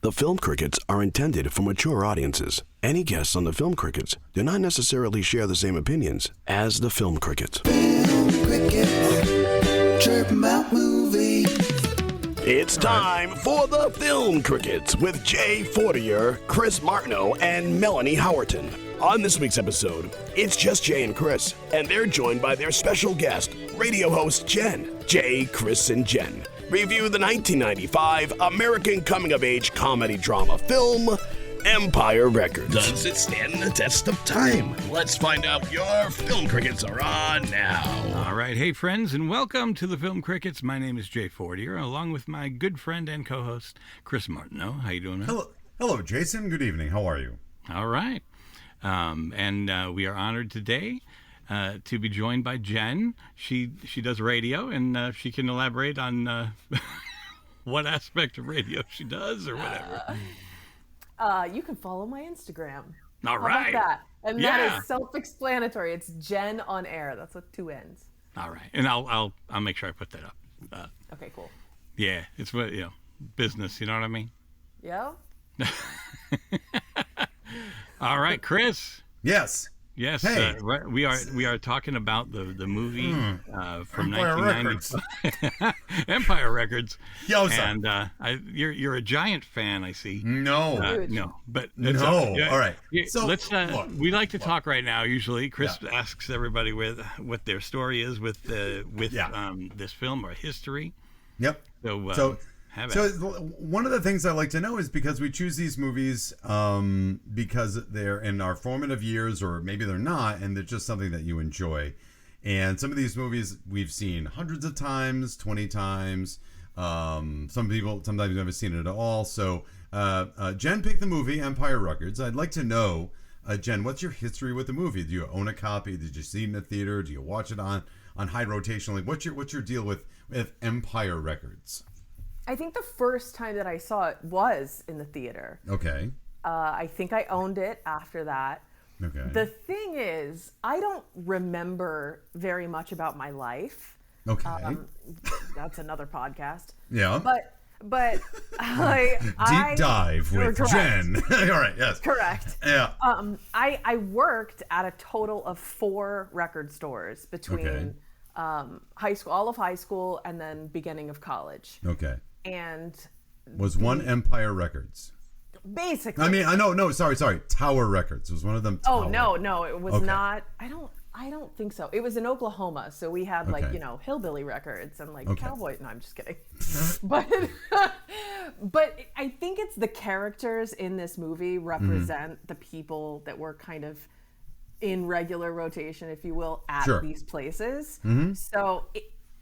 The Film Crickets are intended for mature audiences. Any guests on the Film Crickets do not necessarily share the same opinions as the Film Crickets. Film Crickets, chirping about movies. It's time for the Film Crickets with Jay Fortier, Chris Martineau, and Melanie Howerton. On this week's episode, it's just Jay and Chris, and they're joined by their special guest, radio host Jen. Jay, Chris, and Jen review the 1995 American coming-of-age comedy drama film, Empire Records. Does it stand the test of time? Let's find out. Your Film Crickets are on now. All right. Hey, friends, and welcome to the Film Crickets. My name is Jay Fortier, along with my good friend and co-host, Chris Martineau. How you doing, man? Hello, Jason. Good evening. How are you? All right. We are honored today to be joined by Jen. She does radio, and she can elaborate on what aspect of radio she does or whatever. You can follow my Instagram. All right. How about that? And that is self-explanatory. It's Jen on air. That's with two N's. All right. And I'll make sure I put that up. Okay, cool. Yeah, it's what business. You know what I mean? Yeah. All right, Chris. Yes. Yes, hey. We are talking about the movie from Empire 1995, Empire Records. Yo, and you're a giant fan, I see. No, but no. All right. So let's. We like to talk right now. Usually, Chris asks everybody what their story is with this film or history. Yep. So one of the things I like to know is because we choose these movies because they're in our formative years, or maybe they're not, and they're just something that you enjoy. And some of these movies we've seen hundreds of times, 20 times. Some people sometimes never seen it at all. So Jen picked the movie Empire Records. I'd like to know, Jen, what's your history with the movie? Do you own a copy? Did you see it in the theater? Do you watch it on high rotation? Like, what's your deal with Empire Records? I think the first time that I saw it was in the theater. Okay. I think I owned it after that. Okay. The thing is, I don't remember very much about my life. Okay. That's another podcast. Yeah. But Deep dive with Jen. All right. Yes. Correct. Yeah. I worked at a total of 4 record stores between high school, all of high school, and then beginning of college. Okay. And was one Empire Records? Basically. I mean, I know. No, sorry. Tower Records was one of them. Tower. Oh no, it was not. I don't think so. It was in Oklahoma, so we had hillbilly records and cowboy. No, I'm just kidding. but I think it's the characters in this movie represent the people that were kind of in regular rotation, if you will, at these places. Mm-hmm. So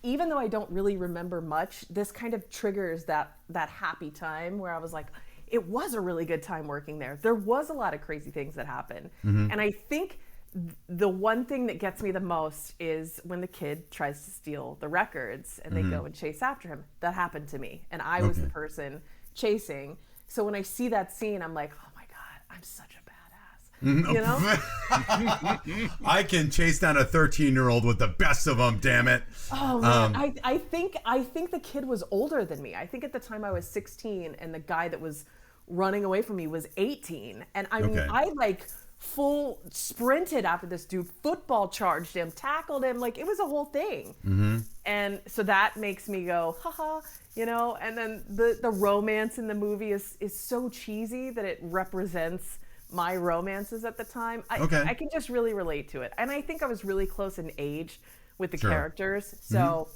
even though I don't really remember much, this kind of triggers that happy time where I was like, it was a really good time working there. There was a lot of crazy things that happened. Mm-hmm. And I think the one thing that gets me the most is when the kid tries to steal the records and they go and chase after him. That happened to me. And I was the person chasing. So when I see that scene, I'm like, oh my God, I'm such a you know? I can chase down a 13-year-old with the best of them, damn it. Oh man, I think the kid was older than me. I think at the time I was 16 and the guy that was running away from me was 18. And I mean, I full sprinted after this dude, football charged him, tackled him, it was a whole thing. Mm-hmm. And so that makes me go, haha, and then the romance in the movie is so cheesy that it represents my romances at the time. I can just really relate to it. And I think I was really close in age with the characters. So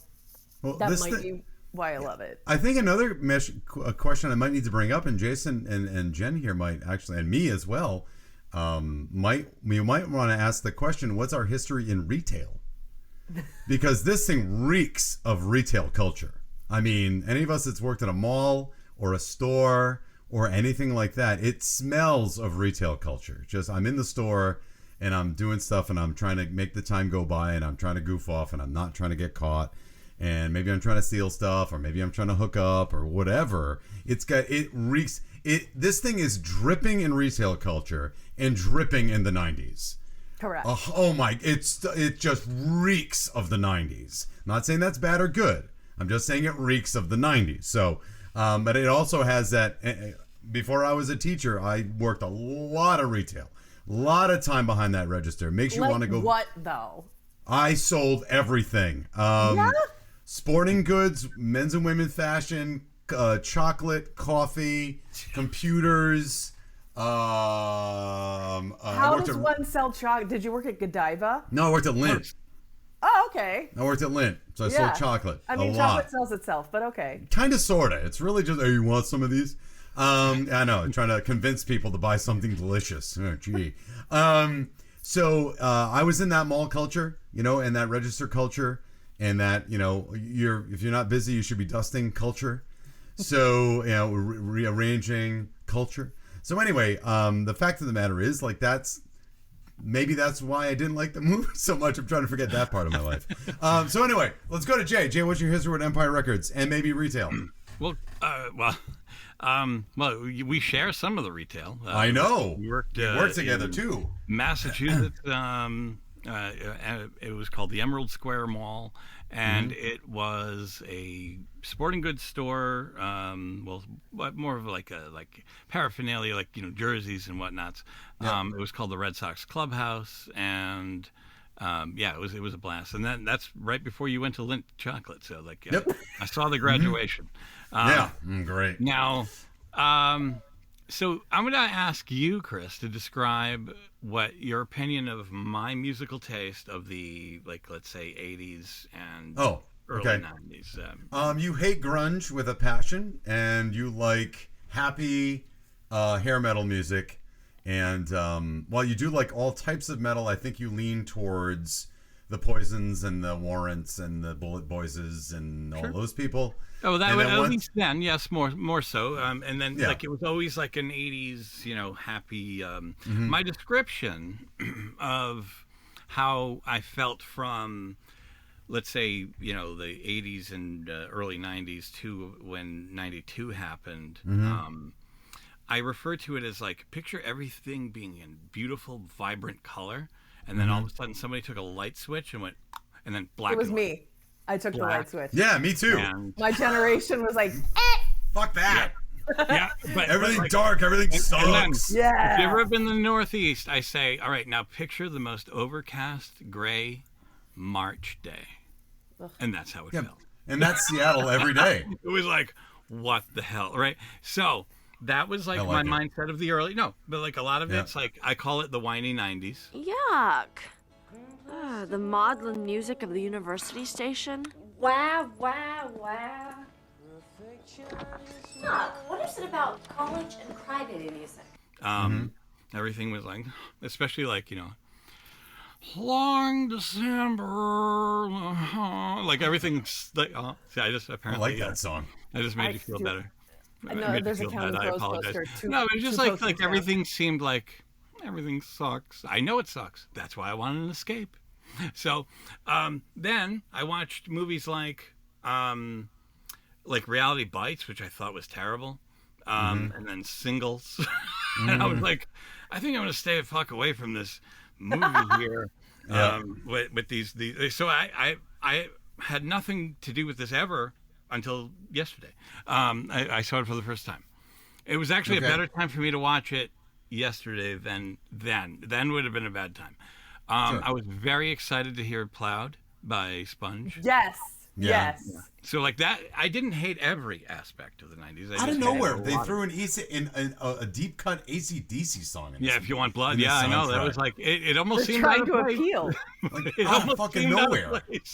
that might be why I love it. I think another question I might need to bring up, and Jason and Jen here might actually, and me as well, we might want to ask the question, what's our history in retail? Because this thing reeks of retail culture. I mean, any of us that's worked at a mall or a store or anything like that, it smells of retail culture. Just, I'm in the store and I'm doing stuff and I'm trying to make the time go by and I'm trying to goof off and I'm not trying to get caught, and maybe I'm trying to steal stuff, or maybe I'm trying to hook up or whatever. It reeks. This thing is dripping in retail culture and dripping in the 90s. Correct. It just reeks of the 90s. I'm not saying that's bad or good. I'm just saying it reeks of the 90s. So, but it also has that before I was a teacher, I worked a lot of retail. A lot of time behind that register. Makes you want to go. What though? I sold everything. Sporting goods, men's and women's fashion, chocolate, coffee, computers. How does one sell chocolate? Did you work at Godiva? No, I worked at Lindt. Oh, okay. I worked at Lindt, so I sold chocolate. I mean, chocolate sells itself, but okay. Kind of, sort of. It's really just, hey, you want some of these? I know, I'm trying to convince people to buy something delicious. Oh, gee. So I was in that mall culture, and that register culture, and that, if you're not busy, you should be dusting culture. So, rearranging culture. So anyway, the fact of the matter is, like, maybe that's why I didn't like the movie so much. I'm trying to forget that part of my life. So anyway, let's go to Jay. Jay, what's your history with Empire Records and maybe retail? Well, we share some of the retail. I know. We worked together too. Massachusetts. It was called the Emerald Square Mall, and it was a sporting goods store. More of like paraphernalia, like jerseys and whatnots. It was called the Red Sox Clubhouse, and it was a blast. And that's right before you went to Lindt Chocolate. So I saw the graduation. Great. Now, so I'm going to ask you, Chris, to describe what your opinion of my musical taste of the, let's say, 80s and early 90s. You hate grunge with a passion, and you like happy hair metal music. And while you do like all types of metal, I think you lean towards the Poisons and the Warrants and the Bullet Boyses and all those people. Oh, that would at least then, yes, more so. And then it was always like an 80s, happy. My description of how I felt from, let's say, the 80s and early 90s to when 92 happened. I refer to it as picture everything being in beautiful, vibrant color, and then all of a sudden somebody took a light switch and went, and then black. It was and me. I took the light switch. Yeah, me too. And my generation was like, fuck that. Yeah, but everything dark, everything sucks. If you ever been in the Northeast, I say, all right, now picture the most overcast, gray March day, and that's how it felt. And that's Seattle every day. It was like, what the hell, right? So. That was my mindset of the early, but a lot of it's I call it the whiny 90s. Yuck. The maudlin music of the university station. Wow, wow, wow. Look, what is it about college and crybaby music? Everything was especially long December, everything's see, I just apparently I like that song. I just made you feel better. No, there's a Counting Crows poster. No, it was just everything seemed like everything sucks. I know it sucks. That's why I wanted an escape. So then I watched movies like Reality Bites, which I thought was terrible, and then Singles. And I was like, I think I'm going to stay the fuck away from this movie here with these. So I had nothing to do with this ever until yesterday. I saw it for the first time. It was actually a better time for me to watch it yesterday than then. Then would have been a bad time. I was very excited to hear Plowed by Sponge. Yes. Yeah. Yes. Yeah. So that, I didn't hate every aspect of the 90s. Out of nowhere, they threw a deep cut AC/DC song in this. Yeah, If You Want Blood. Yeah, I know. That was it almost seemed trying out to of place. appeal. Out of fucking nowhere. It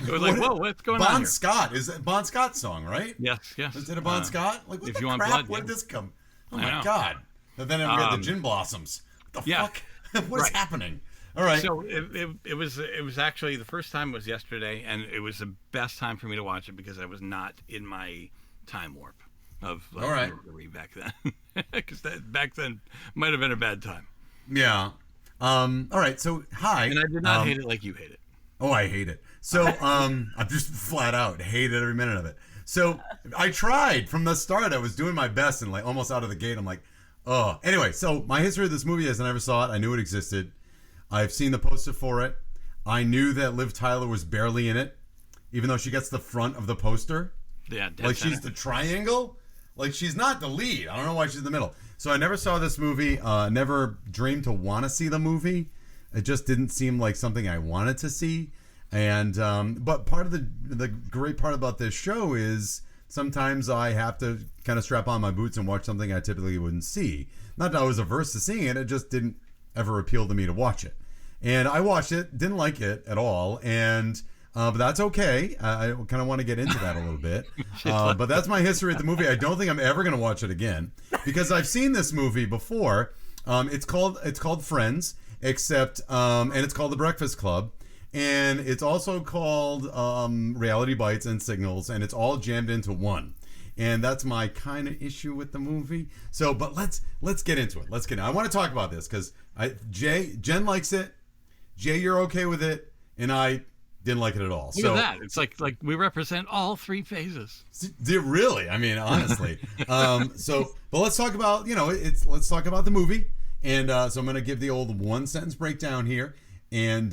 was whoa, what's going on Bon here? Scott. Is that Bon Scott's song, right? Yes. Is it a Bon Scott? What If the You Want crap? Blood, Where did this come? Oh I my know. God. And then we had the Gin Blossoms. What the fuck? What is happening? All right. So it was actually the first time was yesterday, and it was the best time for me to watch it because I was not in my time warp of back then, because back then might have been a bad time. Yeah. All right. So hi. And I did not hate it like you hate it. Oh, I hate it. So I'm just flat out hated every minute of it. So I tried from the start. I was doing my best, and almost out of the gate, I'm like, oh. Anyway, so my history of this movie is I never saw it. I knew it existed. I've seen the poster for it. I knew that Liv Tyler was barely in it, even though she gets the front of the poster. Yeah, she's the triangle. Like, she's not the lead. I don't know why she's in the middle. So I never saw this movie. Never dreamed to want to see the movie. It just didn't seem like something I wanted to see. And but part of the great part about this show is sometimes I have to kind of strap on my boots and watch something I typically wouldn't see. Not that I was averse to seeing it. It just didn't ever appeal to me to watch it. And I watched it, didn't like it at all. And but that's okay. I kind of want to get into that a little bit. But that's my history with the movie. I don't think I'm ever going to watch it again because I've seen this movie before. It's called Friends, except and it's called The Breakfast Club, and it's also called Reality Bites and Signals, and it's all jammed into one. And that's my kind of issue with the movie. So, but let's get into it. I want to talk about this because Jen likes it. Jay, you're okay with it, and I didn't like it at all. Look at that. It's like we represent all three phases. Really? I mean, honestly. But let's talk about, let's talk about the movie. And so I'm going to give the old one sentence breakdown here. And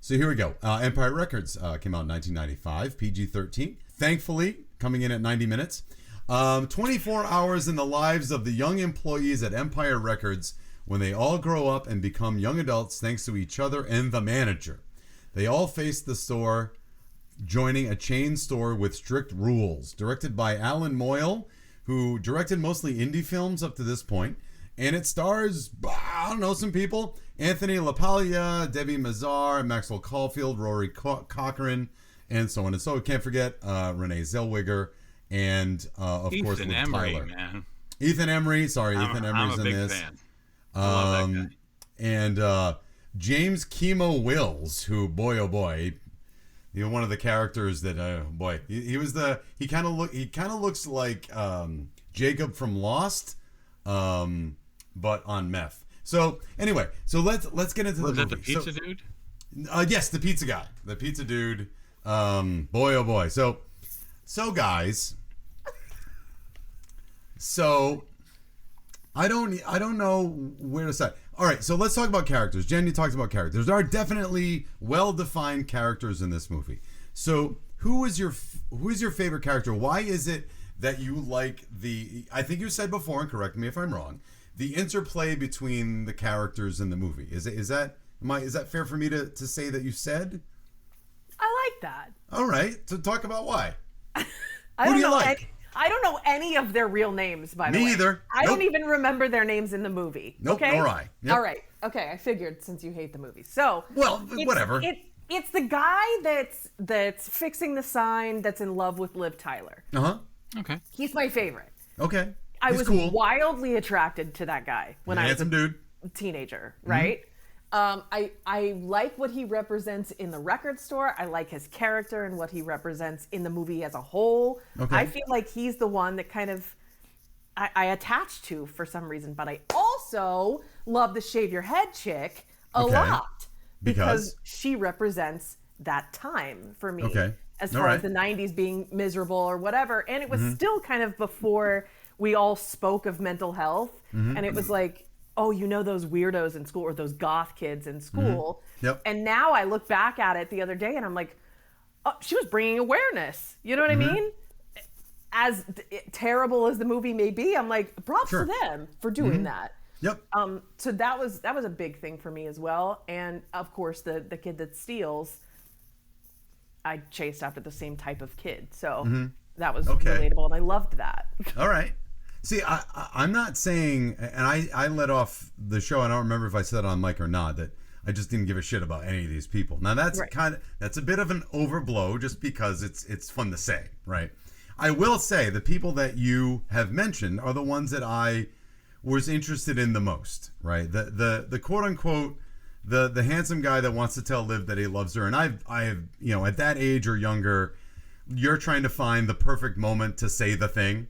so here we go. Empire Records came out in 1995, PG-13. Thankfully, coming in at 90 minutes. 24 hours in the lives of the young employees at Empire Records when they all grow up and become young adults thanks to each other and the manager. They all face the store, joining a chain store with strict rules. Directed by Alan Moyle, who directed mostly indie films up to this point. And it stars, I don't know, some people. Anthony LaPaglia, Debbie Mazar, Maxwell Caulfield, Rory Cochrane, and so on. And so can't forget Renee Zellweger and, of course, Liv Tyler. Man. Ethan Embry. Sorry, Ethan Embry's in this. Fan. I love that guy. And James Kimo Wills, who, boy oh boy, one of the characters that he kind of looks like Jacob from Lost, but on meth. So anyway, let's get into the movie. Was that the pizza dude? Yes, the pizza guy, the pizza dude. Boy oh boy. So guys. So I don't know where to start. All right, so let's talk about characters. Jen, you talked about characters. There are definitely well-defined characters in this movie. So, who is your favorite character? Why is it that you like I think you said before, and correct me if I'm wrong, the interplay between the characters in the movie. Is that fair for me to say that you said? I like that. All right, so talk about why. Who do you like? I don't know any of their real names, by the way. Me either. I don't even remember their names in the movie. Nope, okay? nor I. Yep. All right. Okay, I figured since you hate the movie. So, well, whatever. It's the guy that's fixing the sign that's in love with Liv Tyler. Uh-huh. Okay. He's my favorite. Okay. I was cool. wildly attracted to that guy when I was a teenager, right? Mm-hmm. I like what he represents in the record store. I like his character and what he represents in the movie as a whole. Okay. I feel like he's the one that kind of I attach to for some reason. But I also love the shave your head chick a lot because she represents that time for me. Okay. As far as the 90s being miserable or whatever. And it was still kind of before we all spoke of mental health. Mm-hmm. And it was like, oh, those weirdos in school or those goth kids in school. Mm-hmm. Yep. And now I look back at it the other day and I'm like, oh, she was bringing awareness. You know what I mean? As terrible as the movie may be, I'm like, props to them for doing that. Yep. So that was a big thing for me as well. And of course, the kid that steals, I chased after the same type of kid. So that was relatable and I loved that. All right. See, I'm not saying, and I let off the show, I don't remember if I said it on mic or not, that I just didn't give a shit about any of these people. Now that's that's a bit of an overblow just because it's fun to say, right? I will say the people that you have mentioned are the ones that I was interested in the most, right? The quote unquote, the handsome guy that wants to tell Liv that he loves her. And I have, at that age or younger, you're trying to find the perfect moment to say the thing.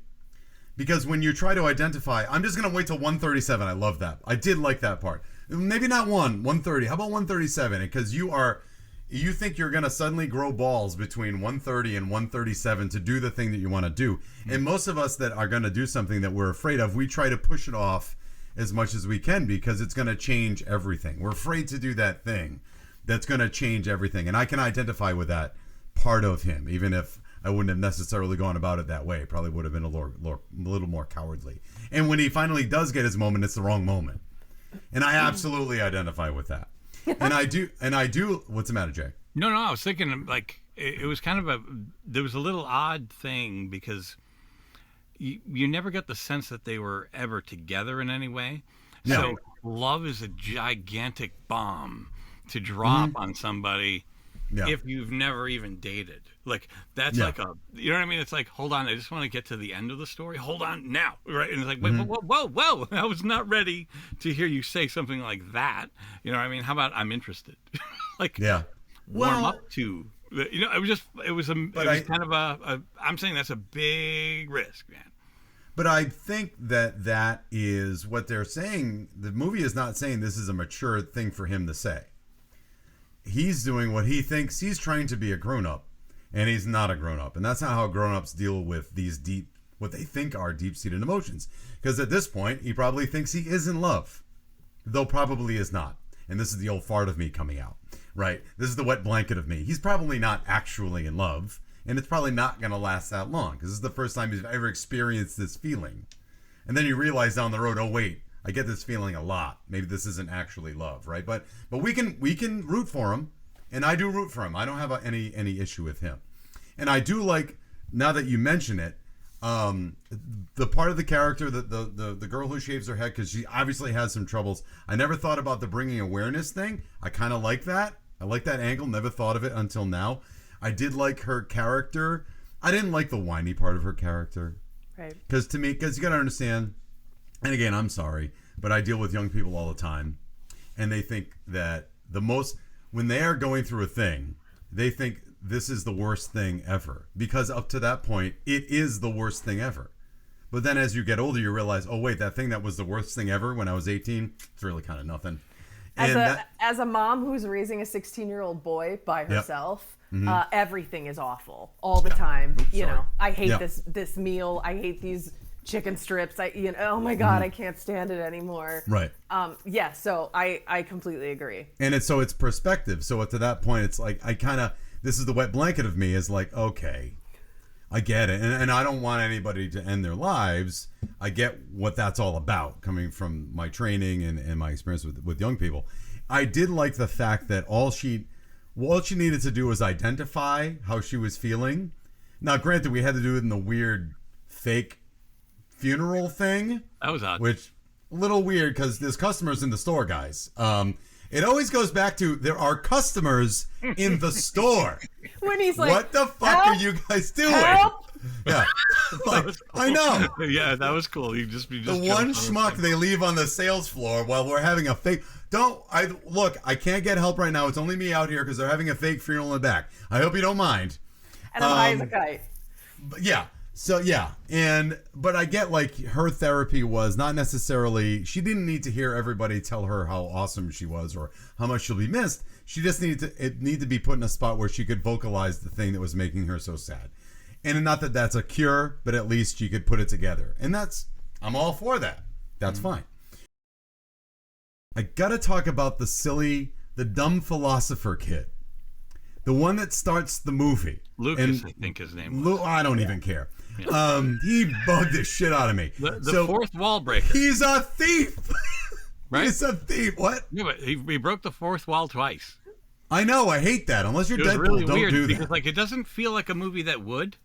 Because when you try to identify, I'm just going to wait till 137. I love that. I did like that part. Maybe not 130. How about 137? Because you think you're going to suddenly grow balls between 130 and 137 to do the thing that you want to do. And most of us that are going to do something that we're afraid of, we try to push it off as much as we can because it's going to change everything. We're afraid to do that thing that's going to change everything. And I can identify with that part of him, even if I wouldn't have necessarily gone about it that way. Probably would have been a little more cowardly. And when he finally does get his moment, it's the wrong moment. And I absolutely identify with that. And I do. What's the matter, Jay? No, I was thinking like it was kind of there was a little odd thing because you never got the sense that they were ever together in any way. Yeah. So love is a gigantic bomb to drop on somebody if you've never even dated. Like that's like you know what I mean? It's like, hold on, I just want to get to the end of the story. Hold on now, right? And it's like, wait, whoa! I was not ready to hear you say something like that. You know what I mean? How about I'm interested? Like, warm up to. You know, it was kind of I'm saying that's a big risk, man. But I think that is what they're saying. The movie is not saying this is a mature thing for him to say. He's doing what he thinks. He's trying to be a grown-up, and he's not a grown-up. And that's not how grown-ups deal with these what they think are deep-seated emotions. Because at this point, he probably thinks he is in love, though probably is not. And this is the old fart of me coming out, right? This is the wet blanket of me. He's probably not actually in love, and it's probably not going to last that long, because this is the first time he's ever experienced this feeling. And then you realize down the road, oh, wait, I get this feeling a lot. Maybe this isn't actually love, right? But we can root for him, and I do root for him. I don't have any issue with him. And I do like, now that you mention it, the part of the character, the girl who shaves her head, because she obviously has some troubles. I never thought about the bringing awareness thing. I kind of like that. I like that angle. Never thought of it until now. I did like her character. I didn't like the whiny part of her character. Right. Because you got to understand, and again, I'm sorry, but I deal with young people all the time, and they think that when they are going through a thing, they think this is the worst thing ever. Because up to that point, it is the worst thing ever. But then as you get older, you realize, oh, wait, that thing that was the worst thing ever when I was 18, it's really kind of nothing. As a mom who's raising a 16-year-old boy by herself, everything is awful all the time. You know, I hate this meal. I hate these chicken strips. Oh my God, I can't stand it anymore. Right. So I completely agree. And it's perspective. So to that point, it's like this is the wet blanket of me, is like, okay, I get it. And I don't want anybody to end their lives. I get what that's all about, coming from my training and my experience with young people. I did like the fact that all she needed to do was identify how she was feeling. Now, granted, we had to do it in the weird fake funeral thing. That was odd. Which, a little weird, because there's customers in the store, guys. It always goes back to, there are customers in the store. When he's like, what the fuck are you guys doing? Help! Yeah. Like, cool. I know. Yeah, that was cool. You just the one schmuck they leave on the sales floor while we're having a fake. I can't get help right now. It's only me out here because they're having a fake funeral in the back. I hope you don't mind. And I'm high as a kite. Yeah. So yeah, but I get, like, her therapy was not necessarily, she didn't need to hear everybody tell her how awesome she was or how much she'll be missed. She just needed to be put in a spot where she could vocalize the thing that was making her so sad. And not that that's a cure, but at least she could put it together. And I'm all for that. That's fine. I gotta talk about the dumb philosopher kid. The one that starts the movie. Lucas, I think his name was. I don't even care. Yeah. He bugged the shit out of me. The fourth wall breaker. He's a thief. Right? He's a thief. What? Yeah, but he broke the fourth wall twice. I know. I hate that. Unless you're Deadpool, really don't weird do that. Because, like, it doesn't feel like a movie that would.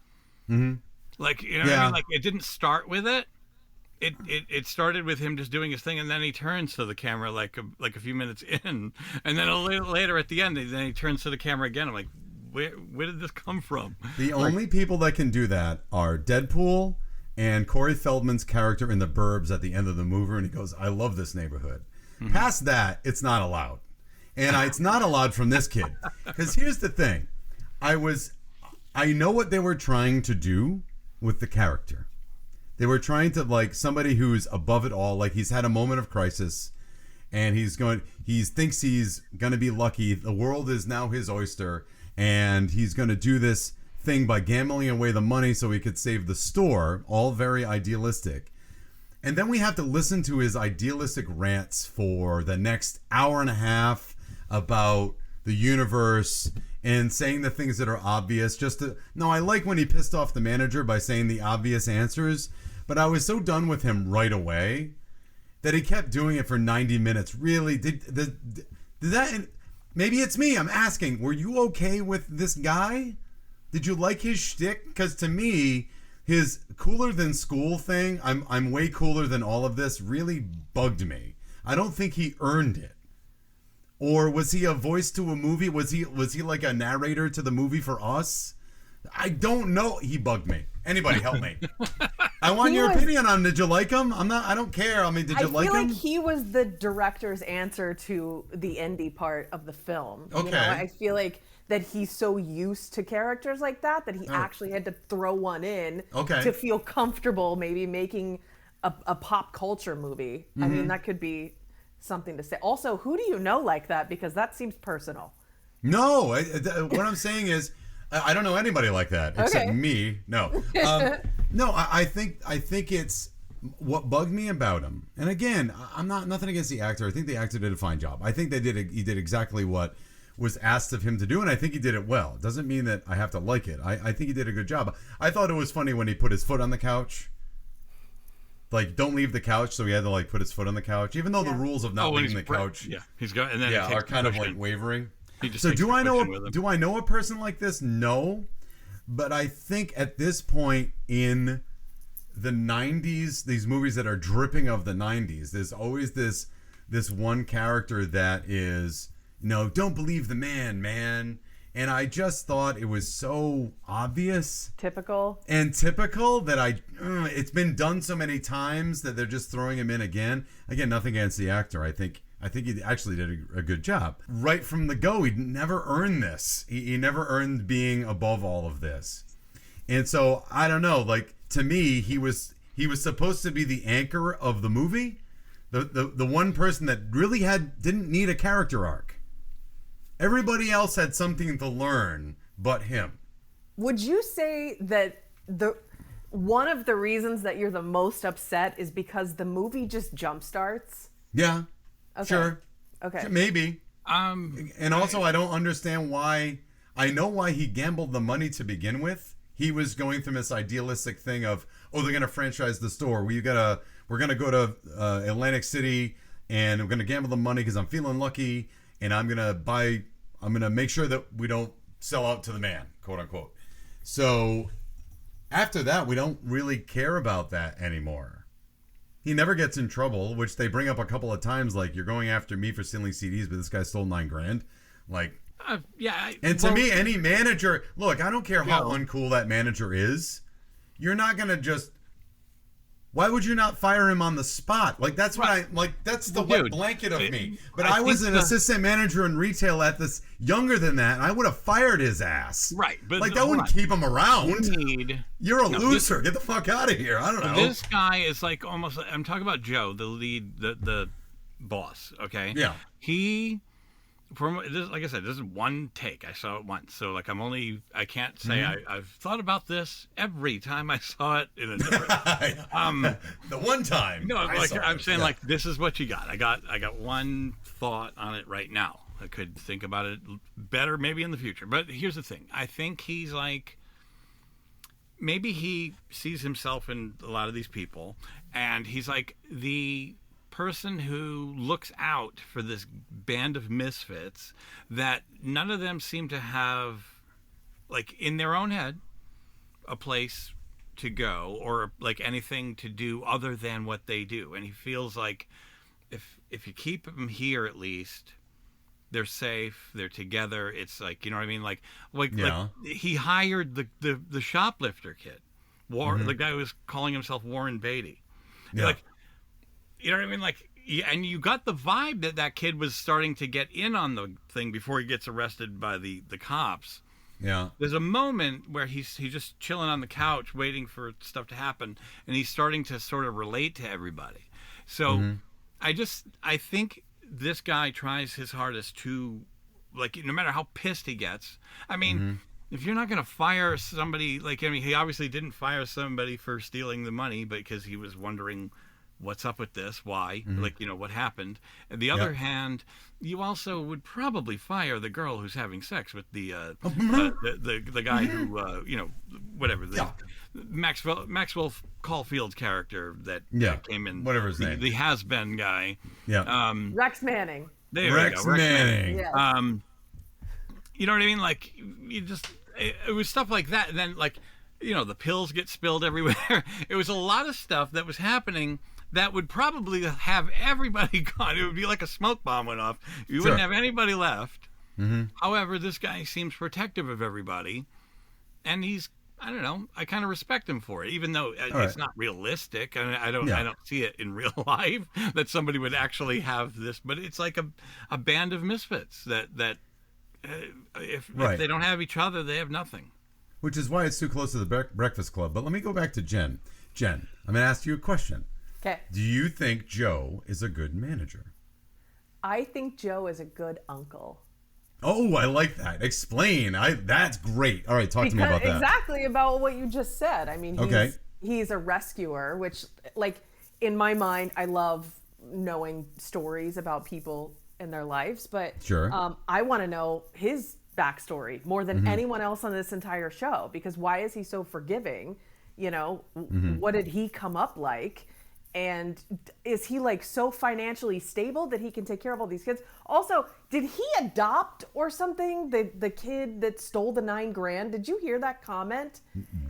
Mm-hmm. Like, you know what I mean? Like, it didn't start with it. It started with him just doing his thing, and then he turns to the camera like a few minutes in, and then a little later at the end, then he turns to the camera again. I'm like, where did this come from? The only people that can do that are Deadpool and Corey Feldman's character in The Burbs at the end of the movie, and he goes, "I love this neighborhood." Mm-hmm. Past that, it's not allowed, and it's not allowed from this kid. Because here's the thing, I know what they were trying to do with the character. They were trying to, like, somebody who's above it all, like he's had a moment of crisis, and he thinks he's gonna be lucky. The world is now his oyster, and he's gonna do this thing by gambling away the money so he could save the store. All very idealistic. And then we have to listen to his idealistic rants for the next hour and a half about the universe and saying the things that are obvious. No, I like when he pissed off the manager by saying the obvious answers, but I was so done with him right away that he kept doing it for 90 minutes. Really, did that? Maybe it's me. I'm asking, were you okay with this guy? Did you like his shtick? Because to me, his cooler than school thing, I'm way cooler than all of this, really bugged me. I don't think he earned it. Or was he a voice to a movie? Was he like a narrator to the movie for us? I don't know. He bugged me. Anybody help me. I want your opinion on, did you like him? I don't care. I mean, did you like him? I feel like he was the director's answer to the indie part of the film. Okay. You know, I feel like that he's so used to characters like that he actually had to throw one in to feel comfortable maybe making a pop culture movie. Mm-hmm. I mean, that could be something to say. Also, who do you know like that? Because that seems personal. No, what I'm saying is, I don't know anybody like that except me. No, no. I think it's what bugged me about him. And again, I'm nothing against the actor. I think the actor did a fine job. I think he did exactly what was asked of him to do, and I think he did it well. It doesn't mean that I have to like it. I think he did a good job. I thought it was funny when he put his foot on the couch. Like, don't leave the couch, so he had to like put his foot on the couch, even though the rules of not leaving the couch, he's got, and then are kind of like wavering. So do I know a person like this? No, but I think at this point in the 90s, these movies that are dripping of the 90s, there's always this one character that is, don't believe the man. And I just thought it was so obvious. Typical that it's been done so many times that they're just throwing him in again. Again, nothing against the actor. I think he actually did a good job. Right from the go, he never earned this. He never earned being above all of this. And so, I don't know, like, to me, he was supposed to be the anchor of the movie. The one person that really didn't need a character arc. Everybody else had something to learn but him. Would you say that one of the reasons that you're the most upset is because the movie just jump starts? Yeah. Okay. Sure. Okay. Maybe. And also, I don't understand why. I know why he gambled the money to begin with. He was going through this idealistic thing of, they're going to franchise the store. We're going to go to Atlantic City, and we're going to gamble the money because I'm feeling lucky. And I'm going to make sure that we don't sell out to the man, quote unquote. So after that, we don't really care about that anymore. He never gets in trouble, which they bring up a couple of times, like, you're going after me for stealing CDs, but this guy stole $9,000. Like, to me, any manager, look, I don't care how uncool that manager is. You're not going to just, why would you not fire him on the spot? Like, that's what that's the wet blanket of me. But I was an assistant manager in retail at this, younger than that, and I would have fired his ass. Right. But like, that wouldn't keep him around. You're a loser. Get the fuck out of here. I don't know. This guy is like almost, I'm talking about Joe, the lead, the boss, okay? Yeah. Like I said, this is one take. I saw it once, so like I can't say I've thought about this every time I saw it in a different. The one time. No, I'm saying like this is what you got. I got one thought on it right now. I could think about it better maybe in the future. But here's the thing. I think he's like, maybe he sees himself in a lot of these people, and he's like the person who looks out for this band of misfits that none of them seem to have, like, in their own head, a place to go or like anything to do other than what they do. And he feels like if you keep them here, at least they're safe, they're together. It's like, you know what I mean? Like he hired the shoplifter kid, the guy who was calling himself Warren Beatty. Yeah. Like, you know what I mean? Like, and you got the vibe that kid was starting to get in on the thing before he gets arrested by the cops. Yeah. There's a moment where he's just chilling on the couch waiting for stuff to happen, and he's starting to sort of relate to everybody. So I think this guy tries his hardest to, like, no matter how pissed he gets. I mean, if you're not going to fire somebody, like, I mean, he obviously didn't fire somebody for stealing the money because he was wondering what's up with this? Why? Like, what happened? On the other hand, you also would probably fire the girl who's having sex with the guy who, whatever, Maxwell Caulfield's character that came in, whatever his name, the has-been guy. Yeah. Rex Manning. There Rex Manning. Yeah. You know what I mean? Like, it was stuff like that. And then, like, the pills get spilled everywhere. It was a lot of stuff that was happening that would probably have everybody gone. It would be like a smoke bomb went off. You wouldn't have anybody left. However, this guy seems protective of everybody. And I don't know, I kind of respect him for it, even though it's not realistic. I don't see it in real life that somebody would actually have this. But it's like a band of misfits that if they don't have each other, they have nothing. Which is why it's too close to the Breakfast Club. But let me go back to Jen. Jen, I'm going to ask you a question. Okay. Do you think Joe is a good manager? I think Joe is a good uncle. Oh, I like that. Explain. That's great. All right, talk to me about that. Exactly about what you just said. I mean, he's a rescuer, which, like, in my mind, I love knowing stories about people in their lives. But I want to know his backstory more than anyone else on this entire show, because why is he so forgiving? What did he come up like? And is he like so financially stable that he can take care of all these kids? Also, did he adopt or something? The kid that stole the $9,000? Did you hear that comment?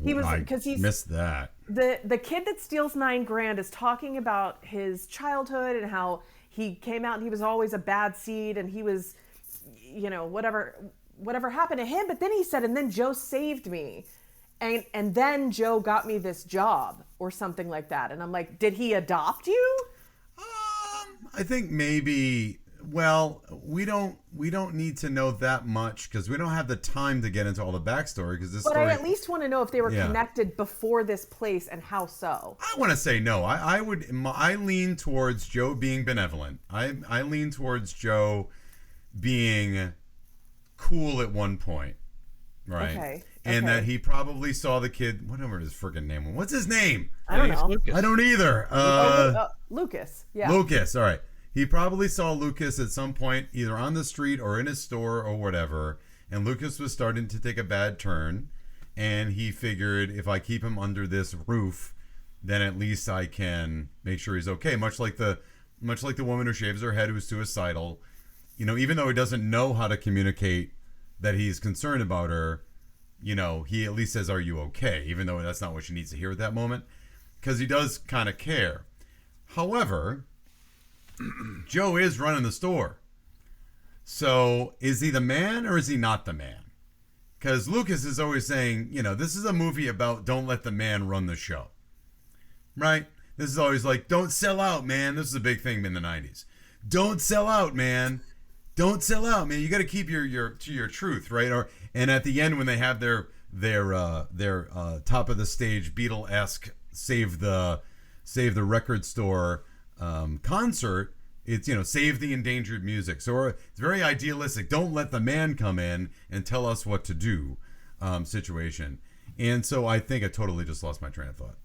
He was, because he's missed that. The kid that steals $9,000 is talking about his childhood and how he came out and he was always a bad seed and he was, whatever happened to him. But then he said, and then Joe saved me. And then Joe got me this job or something like that. And I'm like, did he adopt you? I think maybe. Well, we don't need to know that much because we don't have the time to get into all the backstory. Because this. But I at least want to know if they were connected before this place and how so. I want to say no. I lean towards Joe being benevolent. I lean towards Joe being cool at one point, right? Okay. And that he probably saw the kid, whatever his freaking name was. What's his name? I don't know. I don't either. Lucas. Yeah. Lucas. All right. He probably saw Lucas at some point, either on the street or in his store or whatever. And Lucas was starting to take a bad turn. And he figured, if I keep him under this roof, then at least I can make sure he's okay. Much like the woman who shaves her head who's suicidal. Even though he doesn't know how to communicate that he's concerned about her, he at least says, are you okay? Even though that's not what she needs to hear at that moment. Because he does kind of care. However, Joe is running the store. So is he the man or is he not the man? Because Lucas is always saying, this is a movie about don't let the man run the show. Right? This is always like, don't sell out, man. This is a big thing in the 90s. Don't sell out, man. Don't sell out, man. You got to keep your truth, right? And at the end when they have their top of the stage Beatle-esque save the record store concert, it's save the endangered music. So it's very idealistic. Don't let the man come in and tell us what to do situation. And so I think I totally just lost my train of thought.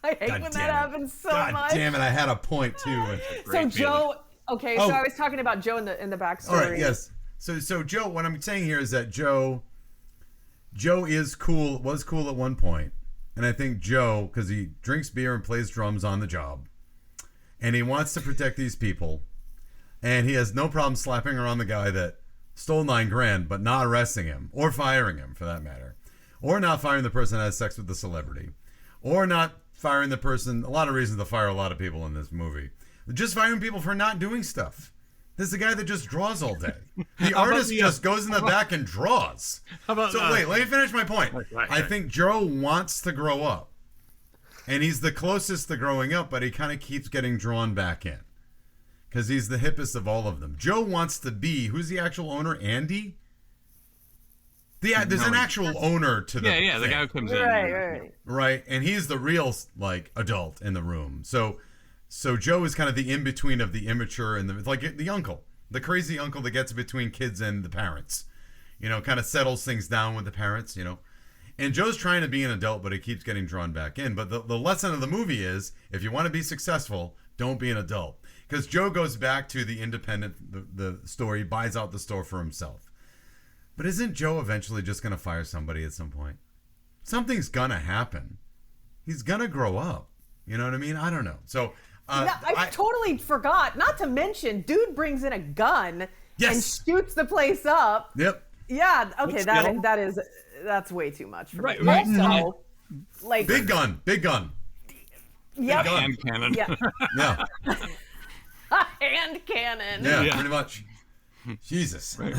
I hate when that happens so much. God damn it! I had a point too. So Joe. Okay, so I was talking about Joe in the backstory. All right, yes. So Joe, what I'm saying here is that Joe is cool, was cool at one point. And I think Joe, because he drinks beer and plays drums on the job, and he wants to protect these people, and he has no problem slapping around the guy that stole $9,000, but not arresting him, or firing him for that matter, or not firing the person that has sex with the celebrity, or not firing the person, a lot of reasons to fire a lot of people in this movie. Just firing people for not doing stuff. This is a guy that just draws all day. The artist just goes in the back and draws. Wait, let me finish my point. Right. I think Joe wants to grow up. And he's the closest to growing up, but he kind of keeps getting drawn back in. Because he's the hippest of all of them. Joe wants to be, who's the actual owner? Andy? There's an actual owner to the thing. The guy who comes in. Right, and he's the real, adult in the room. So Joe is kind of the in-between of the immature and the uncle, the crazy uncle that gets between kids and the parents, kind of settles things down with the parents, And Joe's trying to be an adult, but he keeps getting drawn back in. But the lesson of the movie is, if you want to be successful, don't be an adult. Because Joe goes back to the independent, the store. He buys out the store for himself. But isn't Joe eventually just going to fire somebody at some point? Something's going to happen. He's going to grow up. You know what I mean? I don't know. So I totally forgot. Not to mention, dude brings in a gun and shoots the place up. Yep. Yeah. Okay. That's way too much for me. Right. Also, like big gun. Yep. Hand cannon. Yeah. Yeah. Hand cannon. Yeah. Pretty much. Jesus. Right.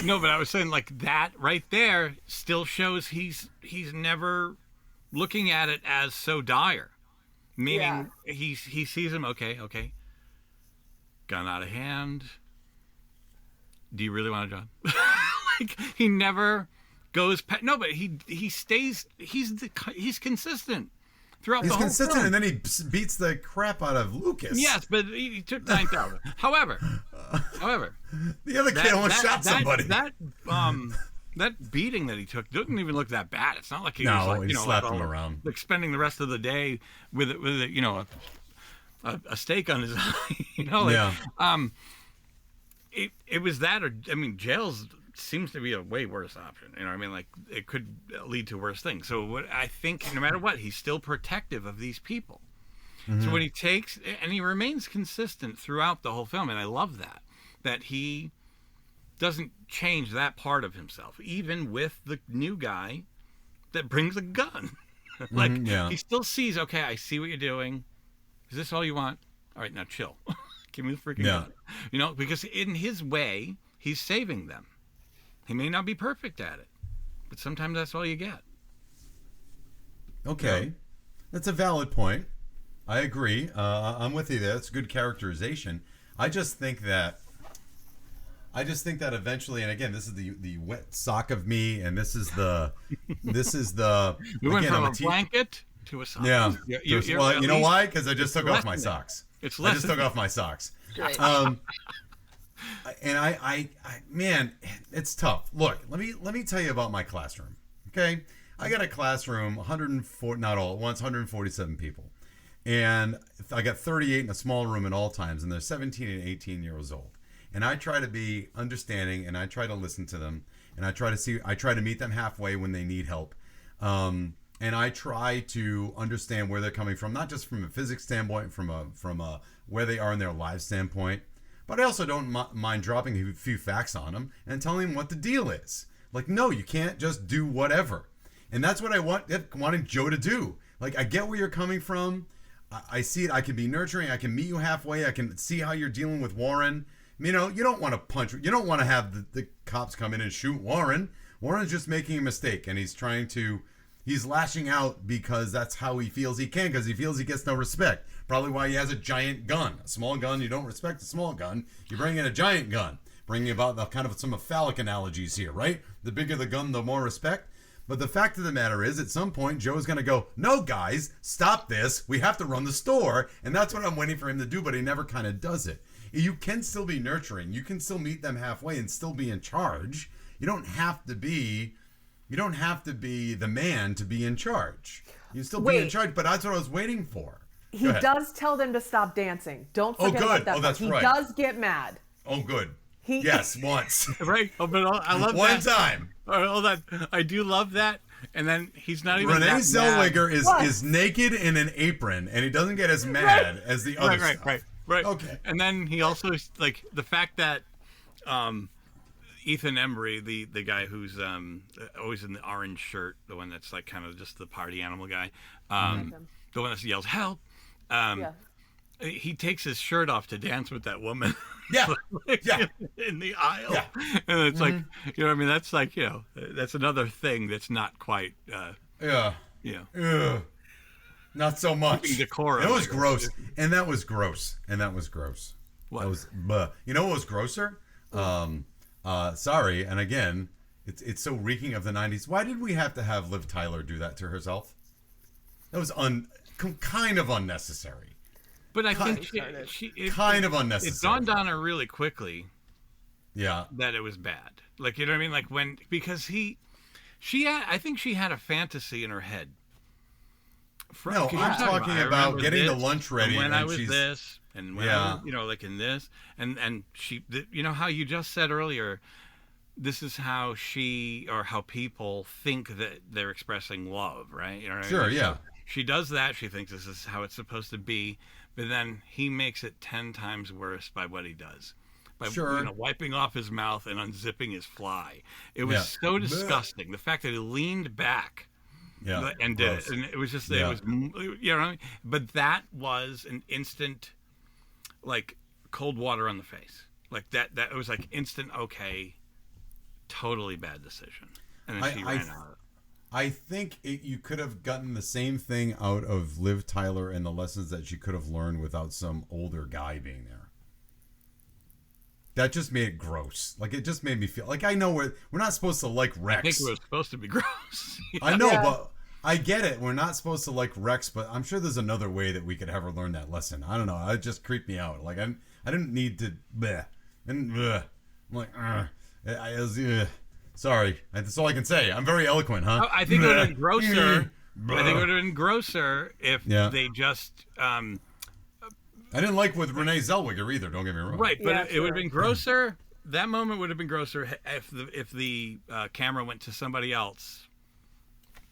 No, but I was saying like that right there still shows he's never looking at it as so dire. Meaning he sees him, okay. Gun out of hand. Do you really want a job? Like he never goes no, but he stays he's consistent throughout the whole consistent film. And then he beats the crap out of Lucas. Yes, but he took 9,000. However, the other kid almost shot somebody. That beating that he took didn't even look that bad. It's not like he was like, he slapped him around, like spending the rest of the day with a steak on his eye. It was that, or I mean, jails seems to be a way worse option. You know what I mean? Like it could lead to worse things. So what I think, no matter what, he's still protective of these people. Mm-hmm. So when he takes, and he remains consistent throughout the whole film, and I love that he doesn't change that part of himself, even with the new guy that brings a gun. Like he still sees, okay, I see what you're doing. Is this all you want? All right, now chill. Give me the freaking gun. You know, because in his way, he's saving them. He may not be perfect at it, but sometimes that's all you get. Okay. That's a valid point. I agree. I'm with you there. That's good characterization. I just think that eventually, and again, this is the wet sock of me, and this is the we went from a blanket to a sock. Yeah. Well, you know why? Because I just took off my socks. I just took off my socks. And I man, it's tough. Look, let me tell you about my classroom. Okay, I got a classroom, 104, not all at once, 147 people, and I got 38 in a small room at all times, and they're 17 and 18 years old. And I try to be understanding, and I try to listen to them, and I try to meet them halfway when they need help. And I try to understand where they're coming from, not just from a physics standpoint, from a where they are in their life standpoint, but I also don't mind dropping a few facts on them and telling them what the deal is. Like, no, you can't just do whatever. And that's what I wanted Joe to do. Like, I get where you're coming from. I see it. I can be nurturing. I can meet you halfway. I can see how you're dealing with Warren. You know, you don't want to punch. You don't want to have the cops come in and shoot Warren. Warren's just making a mistake, and he's lashing out because that's how he feels he can, because he feels he gets no respect. Probably why he has a giant gun. A small gun, you don't respect a small gun. You bring in a giant gun. Bringing about the kind of some phallic analogies here, right? The bigger the gun, the more respect. But the fact of the matter is, at some point, Joe's going to go, no, guys, stop this. We have to run the store. And that's what I'm waiting for him to do, but he never kind of does it. You can still be nurturing. You can still meet them halfway and still be in charge. You don't have to be the man to be in charge. You still be in charge, but that's what I was waiting for. He does tell them to stop dancing. Don't forget about that. That's he right. does get mad. Oh, good. Yes, once. Right. Oh, but I love one that. Time. All that. I do love that. And then he's not even Renee that Zellweger mad. is naked in an apron, and he doesn't get as mad as the other stuff. Right. Okay. And then he also, like, the fact that Ethan Embry, the guy who's always in the orange shirt, the one that's like kind of just the party animal guy, the one that yells help. He takes his shirt off to dance with that woman. In the aisle. Yeah. And it's like, you know what I mean? That's like, you know, that's another thing that's not quite, not so much. Decorum. It was gross. And that was gross. What? That was, you know what was grosser? Sorry. And again, it's so reeking of the 90s. Why did we have to have Liv Tyler do that to herself? That was kind of unnecessary. But I think it kind of unnecessary. It dawned on her really quickly. Yeah. That it was bad. Like, you know what I mean? Like because I think she had a fantasy in her head. No, I'm talking about getting the lunch ready. And when I was this, and when I was, like in this, and she, how you just said earlier, this is how how people think that they're expressing love, right? Sure, yeah. So she does that. She thinks this is how it's supposed to be, but then he makes it 10 times worse by what he does. By wiping off his mouth and unzipping his fly. It was so disgusting. The fact that he leaned back. Yeah, and did it, and it was just it was but that was an instant, like cold water on the face, like that it was like instant totally bad decision, and then she ran out. I think you could have gotten the same thing out of Liv Tyler and the lessons that she could have learned without some older guy being there. That just made it gross. Like, it just made me feel like, I know we're not supposed to like Rex. I think it was supposed to be gross. I know, but I get it. We're not supposed to like Rex, but I'm sure there's another way that we could have her learn that lesson. I don't know. It just creeped me out. Like, I didn't need to. I'm like, sorry. That's all I can say. I'm very eloquent, huh? I think it would have been grosser. I think it would have been grosser if they just. I didn't like with Renee Zellweger either. Don't get me wrong. Right, but it would have been grosser. That moment would have been grosser if the camera went to somebody else,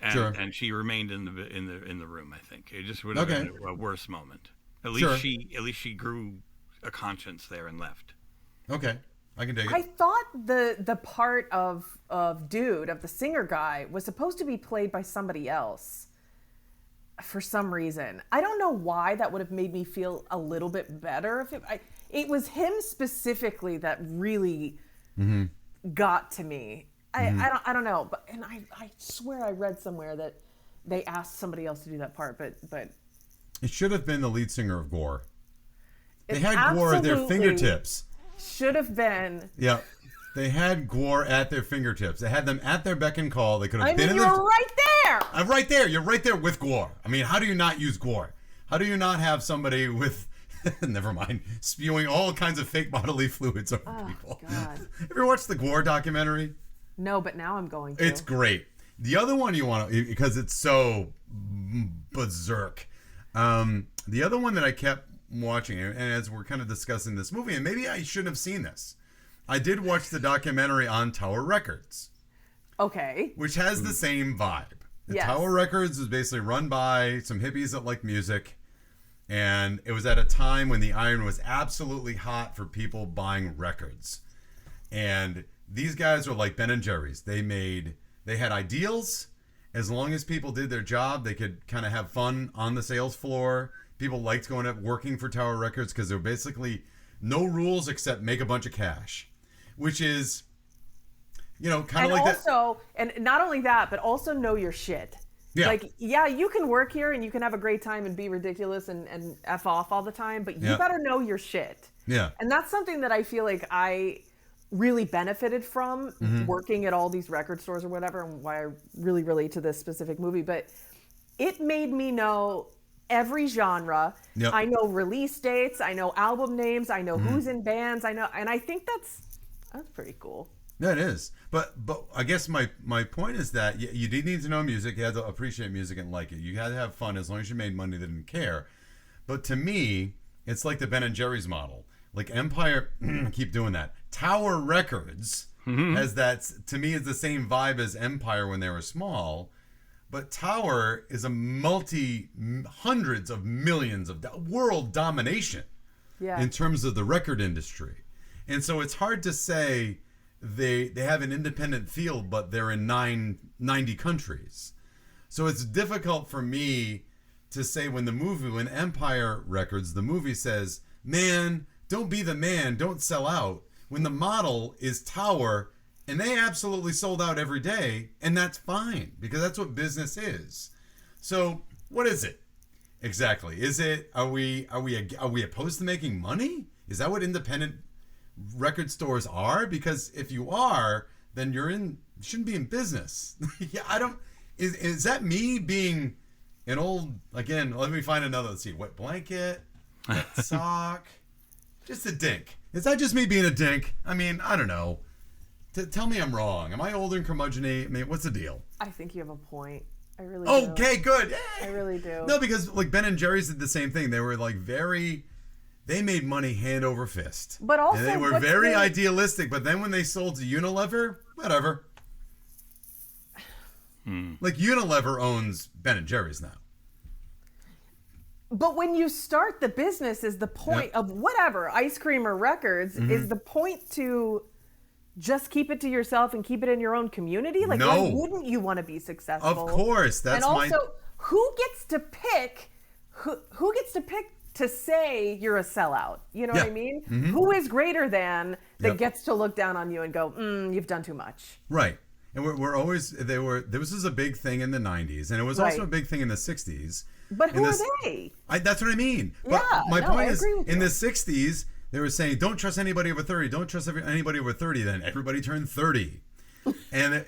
and she remained in the room. I think it just would have been a worse moment. At least she grew a conscience there and left. Okay, I can dig it. I thought the part of the singer guy was supposed to be played by somebody else. For some reason, I don't know why. That would have made me feel a little bit better if it was him specifically that really got to me. I don't know, but I swear I read somewhere that they asked somebody else to do that part, but it should have been the lead singer of Gore. They had Gore at their fingertips. Should have been. Yeah. They had Gore at their fingertips. They had them at their beck and call. They could have been in you're right there. I'm right there. You're right there with Gore. I mean, how do you not use Gore? How do you not have somebody with, never mind, spewing all kinds of fake bodily fluids over people? God. Have you ever watched the Gore documentary? No, but now I'm going to. It's great. The other one you want to, because it's so berserk. The other one that I kept watching, and as we're kind of discussing this movie, and maybe I shouldn't have seen this. I did watch the documentary on Tower Records. Okay. Which has the same vibe. Tower Records was basically run by some hippies that like music. And it was at a time when the iron was absolutely hot for people buying records. And these guys were like Ben and Jerry's. They had ideals. As long as people did their job, they could kind of have fun on the sales floor. People liked going up working for Tower Records because there were basically no rules except make a bunch of cash. Which is, kind of like that. And not only that, but also know your shit. Yeah. Like, you can work here and you can have a great time and be ridiculous and F off all the time, but you better know your shit. Yeah. And that's something that I feel like I really benefited from working at all these record stores or whatever, and why I really relate to this specific movie. But it made me know every genre. Yep. I know release dates. I know album names. I know who's in bands. And I think that's pretty cool. Yeah, it is. But I guess my point is that you did need to know music. You had to appreciate music and like it. You had to have fun. As long as you made money, they didn't care. But to me, it's like the Ben and Jerry's model. Like Empire, keep doing that. Tower Records has that, to me, is the same vibe as Empire when they were small. But Tower is a hundreds of millions of world domination in terms of the record industry. And so it's hard to say they have an independent field, but they're in 90 countries. So it's difficult for me to say when Empire Records, the movie says, man, don't be the man, don't sell out. When the model is Tower, and they absolutely sold out every day, and that's fine, because that's what business is. So what is it exactly? Is it, are we opposed to making money? Is that what independent record stores are? Because if you are, then you shouldn't be in business. Is that me being an old, again, let me find another, let's see, wet blanket, wet sock, just a dink. Is that just me being a dink? I mean, I don't know. Tell me I'm wrong. Am I old and curmudgeon-y? I mean, what's the deal? I think you have a point. I really do. Okay, good. I really do. No, because like Ben and Jerry's did the same thing. They were like they made money hand over fist. But also, and they were very idealistic. But then when they sold to Unilever, whatever. Like Unilever owns Ben and Jerry's now. But when you start the business, is the point of whatever, ice cream or records, is the point to just keep it to yourself and keep it in your own community? Like, No. why wouldn't you want to be successful? Of course, that's and also, who gets to pick? Who gets to pick to say you're a sellout? You know what I mean? Who is greater than that gets to look down on you and go, you've done too much? Right. And we're always this was a big thing in the 90s, and it was also a big thing in the 60s. But who are they? That's what I mean. But my point is, in the 60s, they were saying, don't trust anybody over 30. Don't trust anybody over 30. Then everybody turned 30. And,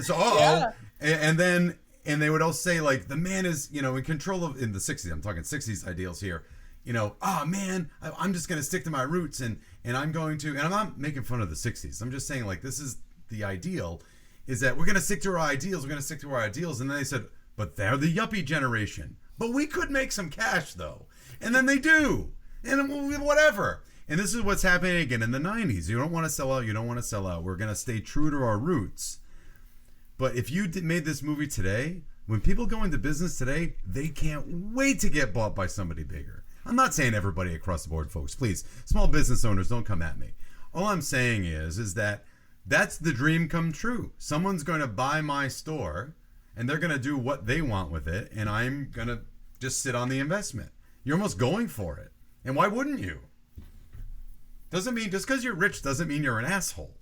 so, and they would all say, like, the man is, in control of, in the 60s, I'm talking 60s ideals here, man, I'm just going to stick to my roots, and I'm going to, and I'm not making fun of the 60s. I'm just saying, like, this is the ideal, is that we're going to stick to our ideals. We're going to stick to our ideals. And then they said, but they're the yuppie generation. But we could make some cash, though. And then they do. And whatever. And this is what's happening again in the 90s. You don't want to sell out. You don't want to sell out. We're going to stay true to our roots. But if you made this movie today, when people go into business today, they can't wait to get bought by somebody bigger. I'm not saying everybody across the board, folks. Please, small business owners, don't come at me. All I'm saying is that that's the dream come true. Someone's going to buy my store, and they're going to do what they want with it, and I'm going to just sit on the investment. You're almost going for it. And why wouldn't you? Doesn't mean, just because you're rich doesn't mean you're an asshole.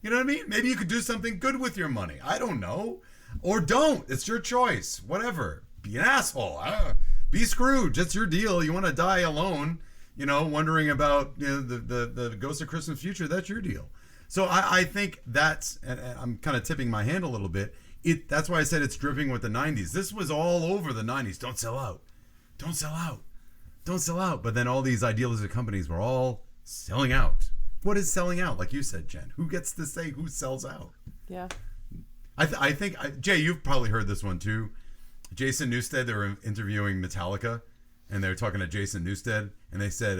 You know what I mean? Maybe you could do something good with your money. I don't know. Or don't. It's your choice. Whatever. Be an asshole. Be Scrooge. It's your deal. You want to die alone, wondering about the ghost of Christmas future. That's your deal. So I think that's, and I'm kind of tipping my hand a little bit. That's why I said it's dripping with the 90s. This was all over the 90s. Don't sell out. Don't sell out. Don't sell out. But then all these idealistic companies were all selling out. What is selling out? Like you said, Jen. Who gets to say who sells out? Yeah. I think, Jay, you've probably heard this one too. Jason Newsted, they were interviewing Metallica, and they were talking to Jason Newsted, and they said,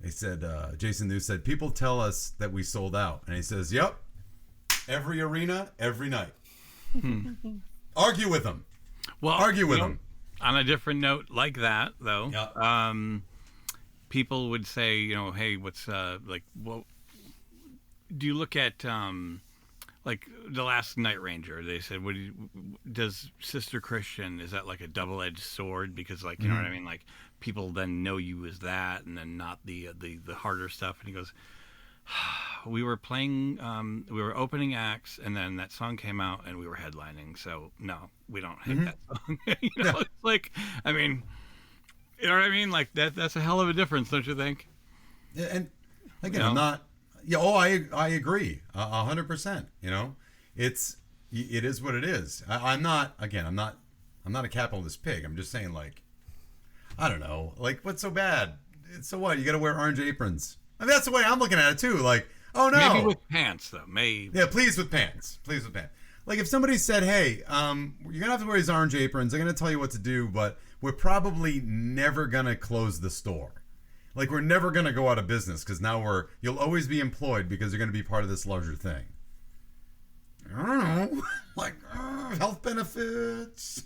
Jason Newsted, people tell us that we sold out. And he says, yep, every arena, every night. Argue with them. Well, argue with them. On a different note like that, though, people would say, hey, what's well, do you look at like The Last Night Ranger? They said, does Sister Christian, is that like a double-edged sword? Because like, you know what I mean? Like people then know you as that, and then not the harder stuff. And he goes, we were playing, we were opening acts, and then that song came out, and we were headlining. So no, we don't hate that song. It's like, I mean, you know what I mean? Like that's a hell of a difference, don't you think? Yeah, and again, I'm not. Yeah, I agree 100%. It is what it is. I'm not a capitalist pig. I'm just saying, like, I don't know, like, what's so bad? It's so what? You got to wear orange aprons. I mean, that's the way I'm looking at it too. Like, oh no, maybe with pants though. Maybe. Yeah, please with pants. Please with pants. Like if somebody said, hey, you're gonna have to wear these orange aprons. They're gonna tell you what to do, but we're probably never gonna close the store. Like we're never gonna go out of business because now you'll always be employed because you're gonna be part of this larger thing. I don't know, like health benefits.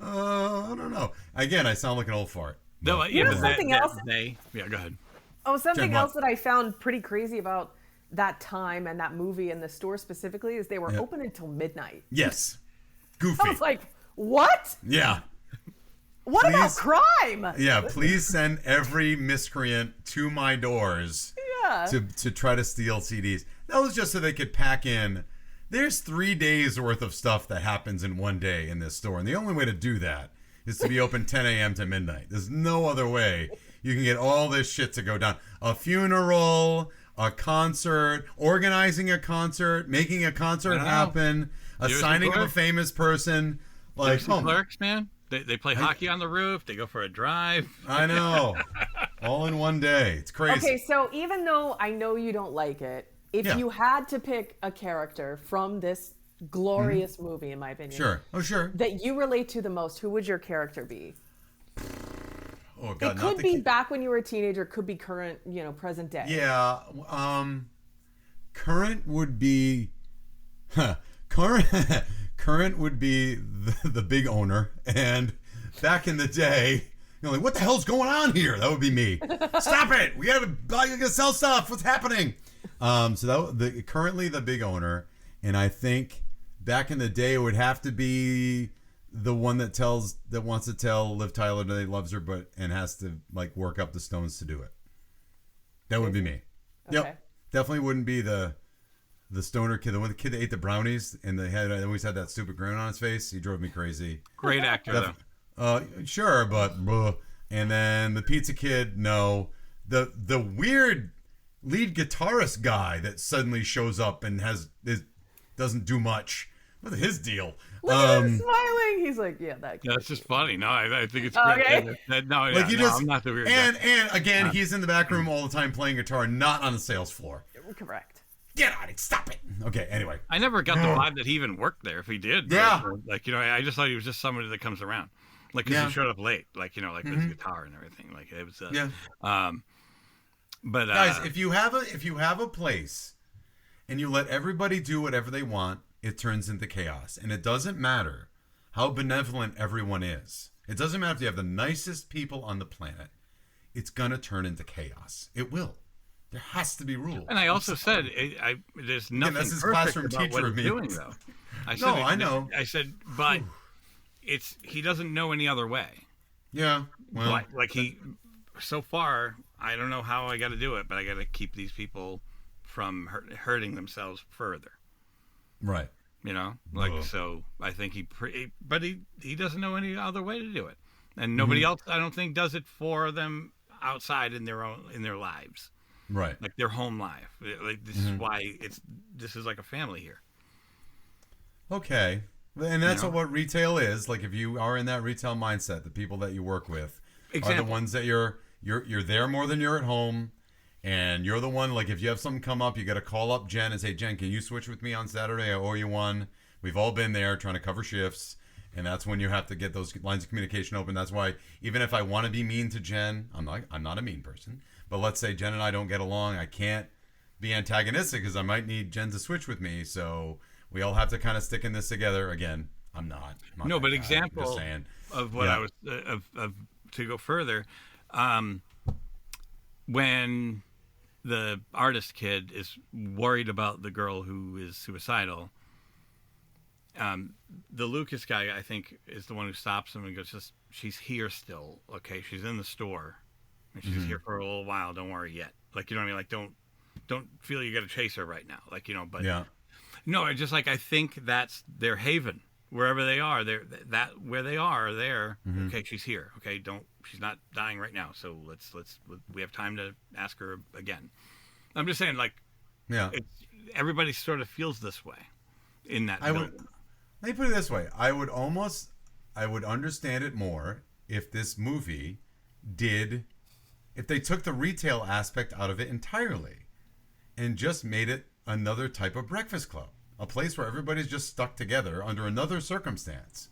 I don't know. Again, I sound like an old fart. No, yeah, but something else. Yeah, go ahead. Oh, something else that I found pretty crazy about that time and that movie and the store specifically is they were open until midnight. Yes. Goofy. I was like, what? Yeah. What about crime? Yeah, please send every miscreant to my doors to try to steal CDs. That was just so they could pack in. There's 3 days worth of stuff that happens in one day in this store. And the only way to do that is to be open 10 a.m. to midnight. There's no other way you can get all this shit to go down. A funeral, a concert, organizing a concert, making a concert happen, a signing of a famous person. Like Clerks, man. They play hockey on the roof. They go for a drive. I know. All in one day. It's crazy. Okay, so even though I know you don't like it, If you had to pick a character from this glorious movie, in my opinion, sure, that you relate to the most, who would your character be? Oh God, it could be back when you were a teenager, could be current, present day. Yeah, current would be, current would be the big owner, and back in the day, like, what the hell's going on here? That would be me. Stop it! We gotta sell stuff. What's happening? So currently the big owner, and I think back in the day it would have to be the one that wants to tell Liv Tyler that he loves her, and has to like work up the stones to do it. That would be me. Okay. Yep, definitely wouldn't be the stoner kid, the kid that ate the brownies and always had that stupid grin on his face. He drove me crazy. Great actor though. Sure, but and then the pizza kid, no. The weird lead guitarist guy that suddenly shows up and doesn't do much. What's his deal? Look at him smiling. He's like, yeah, that kid. That's just funny. No, I think it's great. Okay. I'm not the weird guy. And again, he's in the back room all the time playing guitar, not on the sales floor. Correct. Get on it. Stop it. Okay, anyway. I never got the vibe that he even worked there. If he did. Yeah. I just thought he was just somebody that comes around. Like, because he showed up late. Like, with his guitar and everything. Like, it was... But guys, if you have a place and you let everybody do whatever they want, it turns into chaos. And it doesn't matter how benevolent everyone is. It doesn't matter if you have the nicest people on the planet. It's gonna turn into chaos. It will. There has to be rules. And I also said there's nothing that's his perfect classroom about teacher what of he's me. doing, though. I know. I said, but he doesn't know any other way. Yeah. Well, so far, I don't know how I got to do it, but I got to keep these people from hurting themselves further. Right. So I think but he doesn't know any other way to do it, and nobody else, I don't think, does it for them outside in their lives. Right. Like their home life. Like this is why this is like a family here. Okay. And that's what retail is. Like, if you are in that retail mindset, the people that you work with are the ones that you're there more than you're at home. And you're the one, like, if you have something come up, you got to call up Jen and say, Jen, can you switch with me on Saturday? I owe you one. We've all been there trying to cover shifts. And that's when you have to get those lines of communication open. That's why even if I want to be mean to Jen, I'm not a mean person. But let's say Jen and I don't get along. I can't be antagonistic because I might need Jen to switch with me. So we all have to kind of stick in this together. Again, I'm not no, but guy. example of what I was of to go further, when the artist kid is worried about the girl who is suicidal, the Lucas guy, I think, is the one who stops him and goes, "Just she's here still, okay? She's in the store, and she's here for a little while. Don't worry yet. Like, you know what I mean? Like, don't feel you got to chase her right now. Like, but no, it's just like I think that's their haven wherever they are. Where they are there. Okay, she's here. Okay, she's not dying right now. So we have time to ask her again. I'm just saying, like, everybody sort of feels this way in that. Let me put it this way: I would understand it more if this movie if they took the retail aspect out of it entirely and just made it another type of breakfast club, a place where everybody's just stuck together under another circumstance.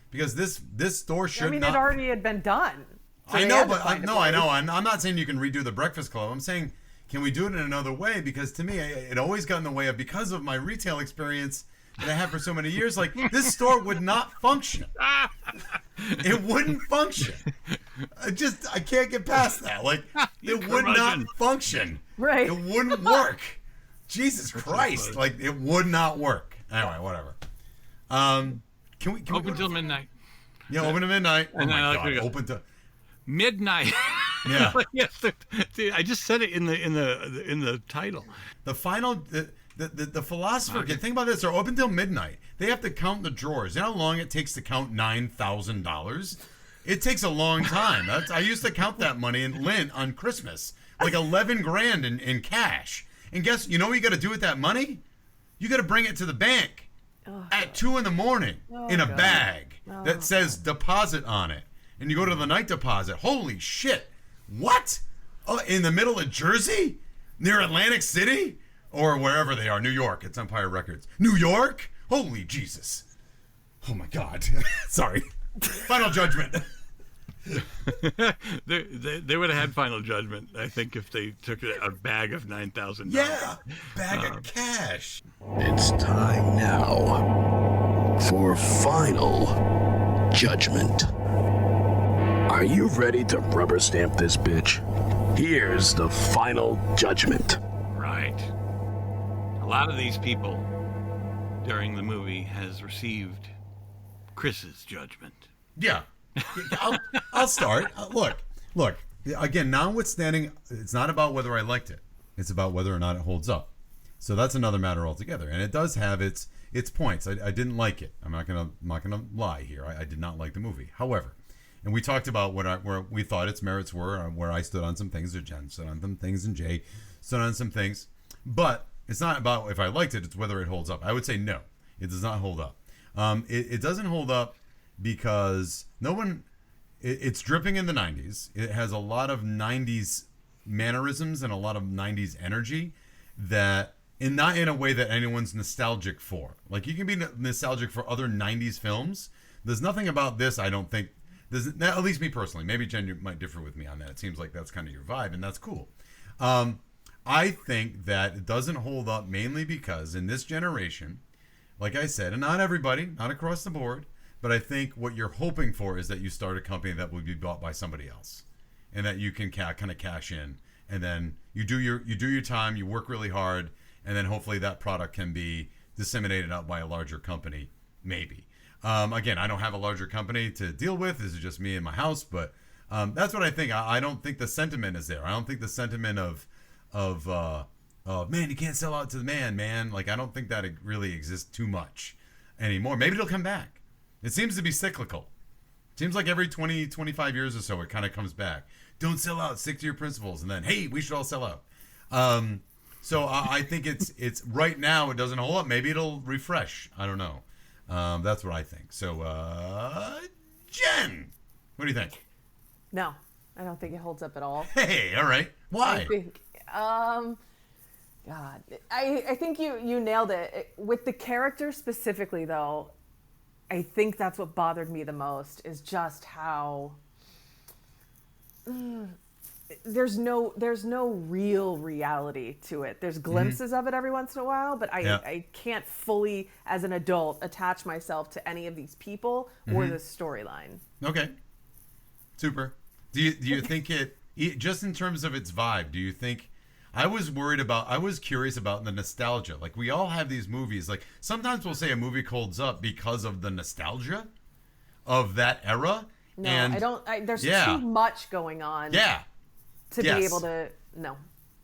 Because this store should it already had been done. So I know, but I know. I'm not saying you can redo the breakfast club. I'm saying, can we do it in another way? Because to me, it always got in the way of, because of my retail experience that I had for so many years, like, this store would not function. It wouldn't function. I can't get past that. Like, it would not function. Right. It wouldn't work. Jesus Christ. Like, it would not work. Anyway, whatever. Can we open till midnight? Yeah, open to midnight. And oh my God, open to midnight. Yeah. Yes, I just said it in the title. The final the philosopher kid, think about this, they're open till midnight. They have to count the drawers. You know how long it takes to count $9,000? It takes a long time. I used to count that money in Lent on Christmas. Like 11 grand in cash. And guess, you know what you got to do with that money? You got to bring it to the bank at 2 a.m. in a bag that says deposit on it. And you go to the night deposit. Holy shit. What? Oh, in the middle of Jersey? Near Atlantic City? or wherever they are. New York. It's Empire Records. New York? Holy Jesus! Oh my God! Sorry. Final Judgment. they would have had Final Judgment, I think, if they took a bag of $9,000. Yeah, bag of cash. It's time now for Final Judgment. Are you ready to rubber stamp this bitch? Here's the Final Judgment. Right. A lot of these people during the movie has received Chris's judgment. Yeah. I'll start. Look. Again, notwithstanding, it's not about whether I liked it. It's about whether or not it holds up. So that's another matter altogether. And it does have its points. I didn't like it. I'm not gonna lie here. I did not like the movie. However, and we talked about where we thought its merits were, where I stood on some things, or Jen stood on some things, and Jay stood on some things. But it's not about if I liked it. It's whether it holds up. I would say no. It does not hold up. It doesn't hold up because it's dripping in the 90s. It has a lot of 90s mannerisms and a lot of 90s energy that, and not in a way that anyone's nostalgic for. Like, you can be nostalgic for other 90s films. There's nothing about this, I don't think, at least me personally. Maybe Jen, you might differ with me on that. It seems like that's kind of your vibe, and that's cool. I think that it doesn't hold up mainly because in this generation, like I said, and not everybody, not across the board, but I think what you're hoping for is that you start a company that will be bought by somebody else, and that you can kind of cash in, and then you do your time, you work really hard, and then hopefully that product can be disseminated out by a larger company, maybe. Again, I don't have a larger company to deal with. This is just me in my house, but that's what I think. I don't think the sentiment is there. I don't think the sentiment of man, you can't sell out to the man. Like, I don't think that it really exists too much anymore. Maybe it'll come back. It seems to be cyclical. It seems like every 20, 25 years or so, it kind of comes back. Don't sell out, stick to your principles, and then, hey, we should all sell out. So I think it's right now, it doesn't hold up. Maybe it'll refresh. I don't know. That's what I think. So, Jen, what do you think? No, I don't think it holds up at all. Hey, all right. Why? I think, God, I think you nailed it. With the character specifically, though, I think that's what bothered me the most, is just how there's no real reality to it. There's glimpses of it every once in a while, but I can't fully, as an adult, attach myself to any of these people or the storyline. Okay. Super. Do you think it, just in terms of its vibe, do you think, I was curious about the nostalgia. Like, we all have these movies. Like, sometimes we'll say a movie holds up because of the nostalgia of that era. No, and I don't. There's too much going on. Yeah. To be able to. No.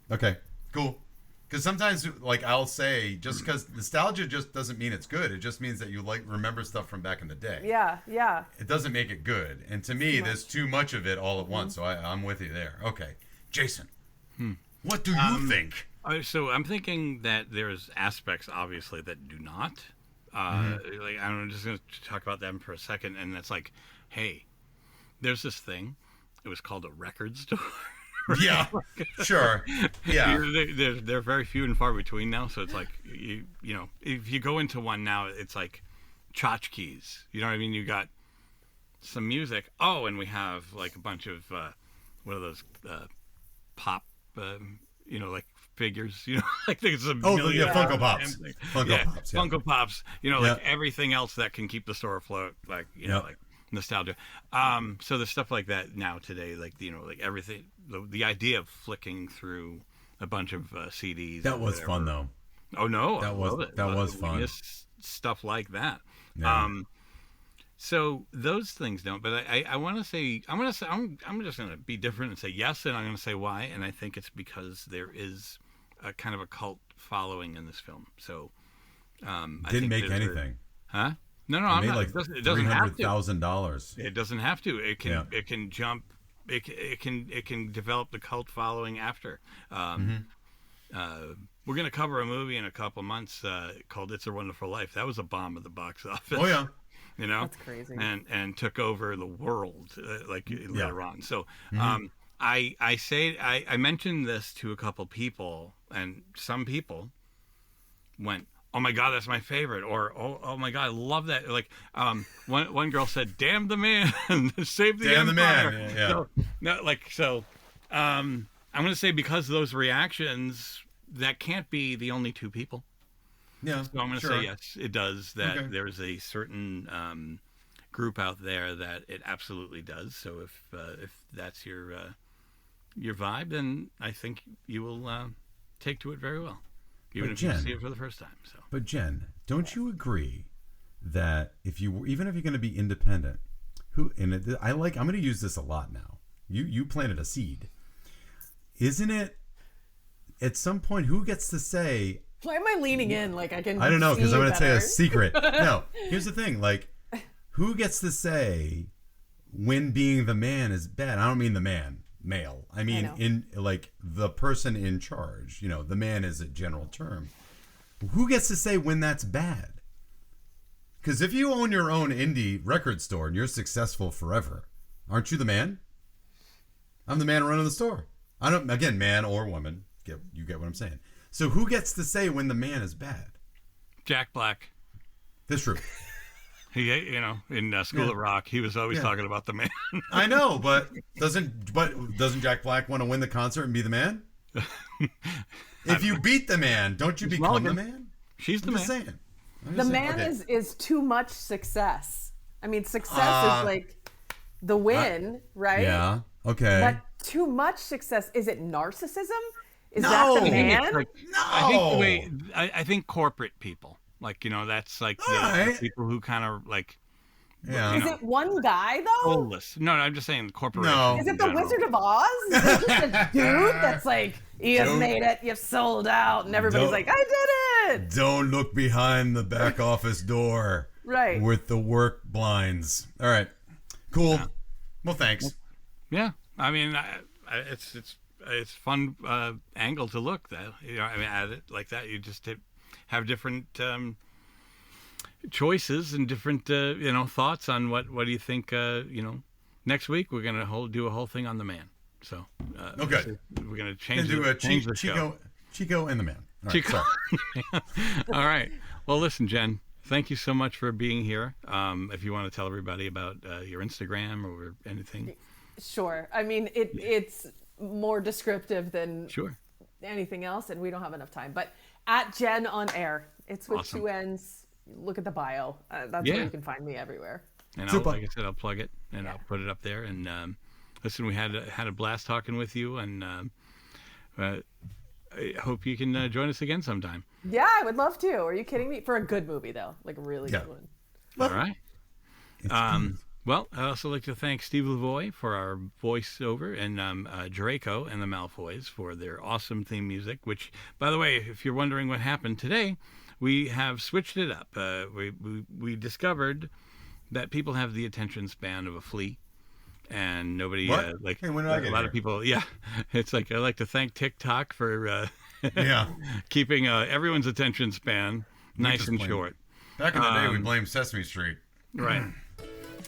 Okay. Cool. Because sometimes, like, I'll say, just because nostalgia just doesn't mean it's good. It just means that you remember stuff from back in the day. Yeah. Yeah. It doesn't make it good. And to me, there's too much of it all at once. So I'm with you there. Okay, Jason. What do you think? So I'm thinking that there's aspects, obviously, that do not. Like, I'm just going to talk about them for a second, and it's like, hey, there's this thing. It was called a record store. Yeah, sure. Yeah, they're very few and far between now. So it's like, you know, if you go into one now, it's like tchotchkes. You know what I mean? You got some music. Oh, and we have like a bunch of what are those pop. You know, like figures, you know, like there's a million. Funko Pops. Funko Pops, you know, like everything else that can keep the store afloat, like, you know, like nostalgia. So there's stuff like that now today, like, you know, like everything, the idea of flicking through a bunch of CDs. That was fun, though. Oh, no. That was fun. Just stuff like that. Yeah. So those things don't, but I want to say, I'm just going to be different and say yes, and I'm going to say why, and I think it's because there is a kind of a cult following in this film. So, didn't make anything. Huh? No, I'm not. Like it doesn't have to. $300,000. It doesn't have to. It can jump. It can develop the cult following after. We're going to cover a movie in a couple months called "It's a Wonderful Life." That was a bomb at the box office. Oh yeah. You know, that's crazy, and took over the world later on. So I mentioned this to a couple people, and some people went, "Oh my God, that's my favorite," or "Oh my God, I love that." Like one girl said, "Damn the man, save the Damn empire." the man. Yeah. So, no, I'm going to say because of those reactions, that can't be the only two people. Yeah. So I'm going to sure. say yes, it does. That Okay. there's a certain group out there that it absolutely does. So if that's your vibe, then I think you will take to it very well, even if you see it for the first time. So, But Jen, don't you agree that even if you're going to be independent, I'm going to use this a lot now. You planted a seed, isn't it? At some point, who gets to say? Why am I leaning in? Like I can. I don't know, because I'm going to tell you a secret. secret. No, here's the thing. Like, who gets to say when being the man is bad? I don't mean the man, male. I mean in like the person in charge. The man is a general term. Who gets to say when that's bad? Because if you own your own indie record store and you're successful forever, aren't you the man? I'm the man running the store. I don't. Again, man or woman. You get what I'm saying. So who gets to say when the man is bad? Jack Black. That's true. He, in School of Rock, he was always talking about the man. I know, but doesn't Jack Black want to win the concert and be the man? If you beat the man, don't you become the man? She's the I'm man. just saying. The man is too much success. I mean, success is like the win, right? Yeah. Okay. But too much success, is it narcissism? Is No. that the man? No. I think the way I think corporate people, that's like the people who kind of like. Yeah. Is it one guy though? Soulless. No, I'm just saying the corporation. No. Is it the Wizard of Oz? Is it just a dude that's like, you've made it, you've sold out, and everybody's like, I did it. Don't look behind the back office door. Right. With the work blinds. All right. Cool. Yeah. Well, thanks. Yeah. I mean, it's fun angle to look at it like that. You just have different choices and different thoughts on what do you think. Next week we're gonna do a whole thing on the man. So okay, we're gonna change the show. Chico and the man. All right, Chico. All right. Well, listen, Jen. Thank you so much for being here. If you want to tell everybody about your Instagram or anything. Sure. I mean, it's more descriptive than Sure. anything else, and we don't have enough time. But at Jen on Air, it's with Awesome. 2 N's. Look at the bio. That's where you can find me everywhere. And like I said, I'll plug it and I'll put it up there. And listen, we had a blast talking with you, and I hope you can join us again sometime. Yeah, I would love to. Are you kidding me? For a good movie, though, like a really good one. All right. Well, I'd also like to thank Steve Lavoie for our voiceover, and Draco and the Malfoys for their awesome theme music, which, by the way, if you're wondering what happened today, we have switched it up. We discovered that people have the attention span of a flea, and nobody, hey, when did I get a lot here? of people, it's like, I'd like to thank TikTok for Yeah. keeping everyone's attention span nice and short. Back in the day, we blamed Sesame Street. Right.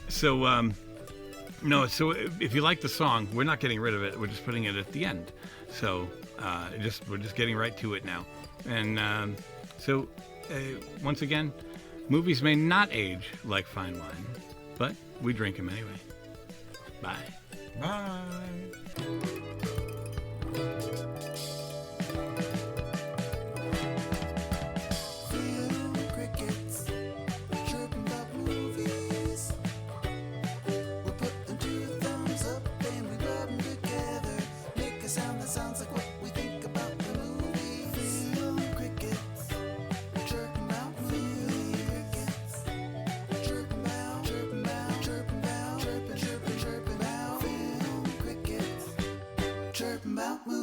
So, so if you like the song, we're not getting rid of it. We're just putting it at the end. So, we're just getting right to it now. And so, once again, movies may not age like fine wine, but we drink them anyway. Bye. Bye. Chirping about movies.